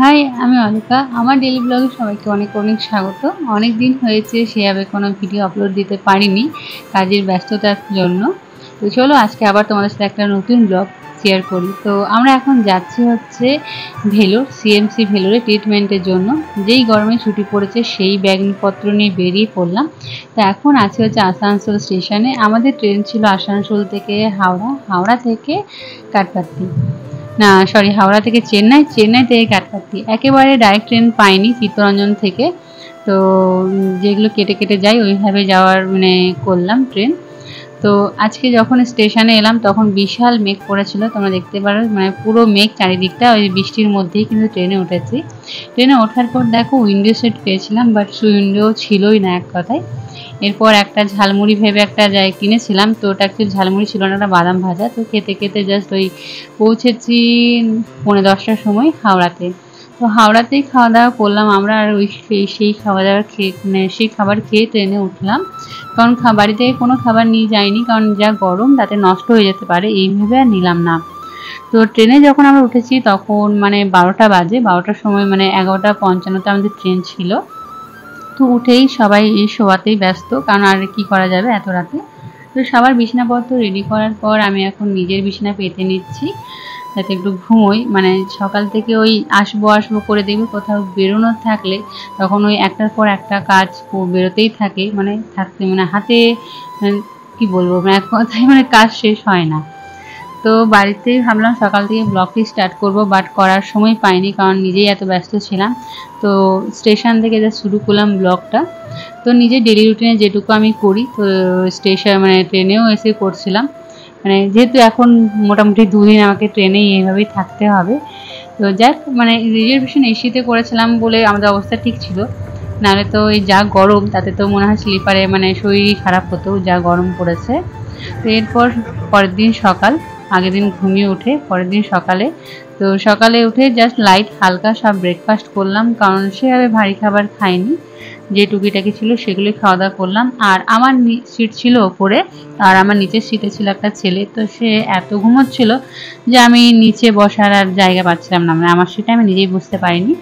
High, আমি অনিকা। আমার daily ব্লগে সবাইকে অনেক অনেক স্বাগত। অনেক দিন হয়েছে সেভাবে কোনো ভিডিও আপলোড দিতে পারিনি কাজের ব্যস্ততার জন্য। তো চলো আজকে আবার তোমাদের সাথে একটা নতুন ব্লগ শেয়ার করি। তো আমরা এখন যাচ্ছি হচ্ছে ভেলোর, সিএমসি ভেলোরে ট্রিটমেন্টের জন্য। যেই গরমে ছুটি পড়েছে সেই ব্যাগপত্র নিয়ে বেরিয়ে পড়লাম। তো এখন আছি হচ্ছে আসানসোল স্টেশনে। আমাদের ট্রেন ছিল আসানসোল থেকে হাওড়া, হাওড়া থেকে কাঠপাত্তি, না সরি, হাওড়া থেকে চেন্নাই, চেন্নাই থেকে কাঠপাত্তি। একেবারে ডাইরেক্ট ট্রেন পাইনি চিত্তরঞ্জন থেকে, তো যেগুলো কেটে কেটে যায় ওইভাবে যাওয়ার করলাম ট্রেন। তো আজকে যখন স্টেশনে এলাম তখন বিশাল মেঘ পড়েছিল, তোমরা দেখতে পারো, পুরো মেঘ চারিদিকটা। ওই বৃষ্টির মধ্যেই কিন্তু ট্রেনে উঠেছি। ট্রেনে ওঠার পর দেখো উইন্ডো সিট পেয়েছিলাম, বাট উইন্ডো ছিলই না এক কথায়। এরপর একটা ঝালমুড়ি ভেবে একটা কিনেছিলাম, তো ওটা একটু ঝালমুড়ি ছিল না, একটা বাদাম ভাজা। তো খেতে খেতে জাস্ট ওই পৌঁছেছি 9:30টার সময় হাওড়াতে। তো হাওড়াতেই খাওয়া দাওয়া করলাম আমরা, আর ওই সেই খাওয়া দাওয়া খেয়ে সেই খাবার খেয়ে ট্রেনে উঠলাম। কারণ বাড়ি থেকে কোনো খাবার নিয়ে যাইনি, কারণ যা গরম তাতে নষ্ট হয়ে যেতে পারে, এইভাবে আর নিলাম না। তো ট্রেনে যখন আমরা উঠেছি তখন 12টা বাজে, 12টার সময় 11:55 আমাদের ট্রেন ছিল। তো উঠেই সবাই শোয়াতেই ব্যস্ত, কারণ আর কি করা যাবে এত রাতে। তো সবার বিছানাপত্র রেডি করার পর আমি এখন নিজের বিছানা পেতে নিচ্ছি যাতে একটু ঘুমোই। সকাল থেকে ওই আসবো করে দেখবো কোথাও বেরোনোর থাকলে তখন ওই একটার পর একটা কাজ বেরোতেই থাকে, থাকতে হাতে কি বলবো, এক কথায় কাজ শেষ হয় না। তো বাড়িতেই ভাবলাম সকাল থেকে ব্লগটি স্টার্ট করব, বাট করার সময় পাইনি কারণ নিজেই এত ব্যস্ত ছিলাম। তো স্টেশন থেকে যা শুরু করলাম ব্লগটা। তো নিজের ডেলি রুটিনে যেটুকু আমি করি, তো স্টেশন ট্রেনেও এসে করছিলাম। যেহেতু এখন মোটামুটি 2 দিন আমাকে ট্রেনেই এইভাবেই থাকতে হবে। তো যাক, রিজার্ভেশন এসিতে করেছিলাম বলে আমাদের অবস্থা ঠিক ছিল, নাহলে তো এই যা গরম তাতে তো মনে হয় স্লিপারে শরীরই খারাপ হতো, যা গরম পড়েছে। তো এরপর পরের দিন সকাল, আগের দিন ঘুমিয়ে উঠে পরের দিন সকালে, তো সকালে উঠে জাস্ট লাইট হালকা সব ব্রেকফাস্ট করলাম, কারণ সেভাবে ভারী খাবার খাইনি, যে টুকিটাকি ছিল সেগুলোই খাওয়া দাওয়া করলাম। আর আমার সিট ছিল ওপরে, আর আমার নিচের সিটে ছিল একটা ছেলে, তো সে এত ঘুমোচ্ছিল যে আমি নিচে বসার আর জায়গা পাচ্ছিলাম না, আমার সিটে আমি নিজেই বুঝতে পারিনি।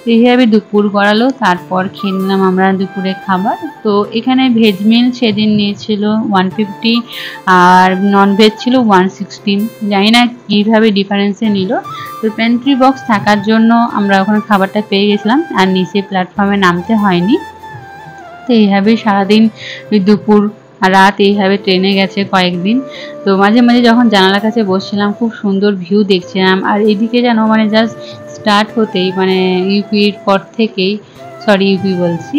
তো এইভাবে দুপুর গড়ালো, তারপর খেয়ে নিলাম আমরা দুপুরে খাবার। তো এখানে ভেজ মিল সেদিন নিয়েছিল 150, আর নন ভেজ ছিল 116। জানি না কীভাবে ডিফারেন্সে নিল। তো পেন্ট্রি বক্স থাকার জন্য আমরা ওখানে খাবারটা পেয়ে গেছিলাম, আর নিচে প্ল্যাটফর্মে নামতে হয়নি। তো এইভাবেই সারাদিন দুপুর আর রাত এইভাবে ট্রেনে গেছে কয়েকদিন। তো মাঝে মাঝে যখন জানালার কাছে বসছিলাম খুব সুন্দর ভিউ দেখছিলাম, আর এদিকে যেন জাস্ট স্টার্ট হতেই ইউপির পর থেকেই, সরি ইউপি বলছি,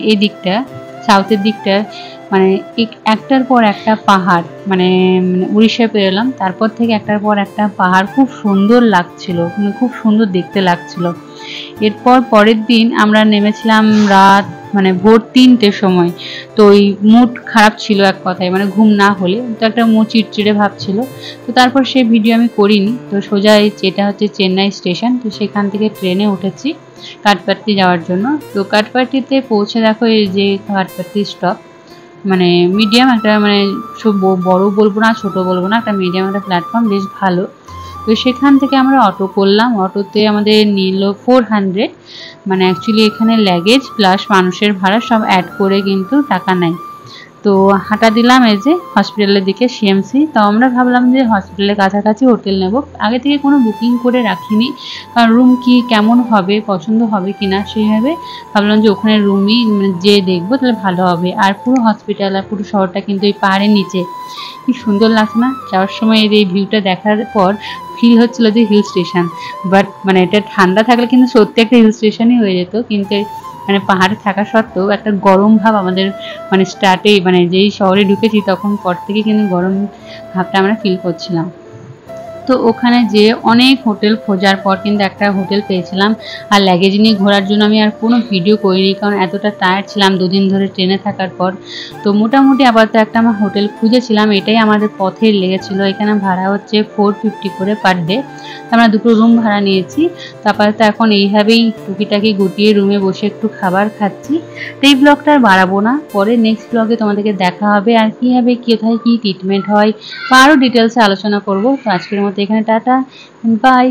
এই দিকটা সাউথের দিকটা একটার পর একটা পাহাড়, উড়িষ্যায় পেরোলাম, তারপর থেকে একটার পর একটা পাহাড় খুব সুন্দর লাগছিল, খুব সুন্দর দেখতে লাগছিল। এরপর পরের দিন আমরা নেমেছিলাম রাত ভোর 3টের সময়। তো ওই মুড খারাপ ছিল এক কথায়, ঘুম না হলে তো একটা মুড চিড়চিড়ে ভাব ছিল। তো তারপর সেই ভিডিও আমি করিনি। তো সোজা এটা হচ্ছে চেন্নাই স্টেশন, তো সেখান থেকে ট্রেনে উঠেছি কাঠপাত্তি যাওয়ার জন্য। তো কাঠপাত্তিতে পৌঁছে দেখো এই যে কাঠপাত্তি স্টপ, মিডিয়াম একটা, সব বড় বলবো না ছোট বলবো না, একটা মিডিয়াম একটা প্ল্যাটফর্ম, বেশ ভালো। তো সেখান থেকে আমরা অটো করলাম, অটোতে আমাদের নিল 400। অ্যাকচুয়ালি এখানে লাগেজ প্লাস মানুষের ভাড়া সব অ্যাড করে কিন্তু টাকা নেয়। তো হাঁটা দিলাম এই যে হসপিটালের দিকে, সিএমসি। তো আমরা ভাবলাম যে হসপিটালের কাছাকাছি হোটেল নেব, আগে থেকে কোনো বুকিং করে রাখিনি, কারণ রুম কি কেমন হবে, পছন্দ হবে কি না সেইভাবে ভাবলাম যে ওখানে রুমই যে দেখবো তাহলে ভালো হবে। আর পুরো হসপিটাল আর পুরো শহরটা কিন্তু এই পাহাড়ের নিচে, কি সুন্দর লাগছে না। যাওয়ার সময় এই ভিউটা দেখার পর ফিল হচ্ছিল যে হিল স্টেশন, বাট এটা ঠান্ডা থাকলে কিন্তু সত্যি একটা হিল স্টেশনই হয়ে যেত, কিন্তু পাহাড়ে থাকা সত্ত্বেও একটা গরম ভাব আমাদের স্টার্টেই, যেই শহরে ঢুকেছি তখন পর থেকে কিন্তু গরম ভাবটা আমরা ফিল করছিলাম। তো ওখানে যে অনেক হোটেল খোঁজার পর কিন্তু একটা হোটেল পেয়েছিলাম। আর লাগেজ নিয়ে ঘোরার জন্য আমি আর কোনো ভিডিও করিনি, কারণ এতটা টায়ার্ড ছিলাম 2 দিন ধরে ট্রেনে থাকার পর। তো মোটামুটি আপাতত একটা আমার হোটেল খুঁজেছিলাম, এটাই আমাদের পথে লেগেছিল। এখানে ভাড়া হচ্ছে 450 করে পার ডে। আমরা 2টো রুম ভাড়া নিয়েছি। তো আপাতত এখন এইভাবেই টুকিটাকি গুটিয়ে রুমে বসে একটু খাবার খাচ্ছি। তো এই ব্লগটা আর বাড়াবো না, পরে নেক্সট ব্লগে তোমাদেরকে দেখা হবে আর কীভাবে কোথায় কী ট্রিটমেন্ট হয় বা আরও ডিটেলসে আলোচনা করবো। তো আজকের মতো এখানে টাটা, বাই।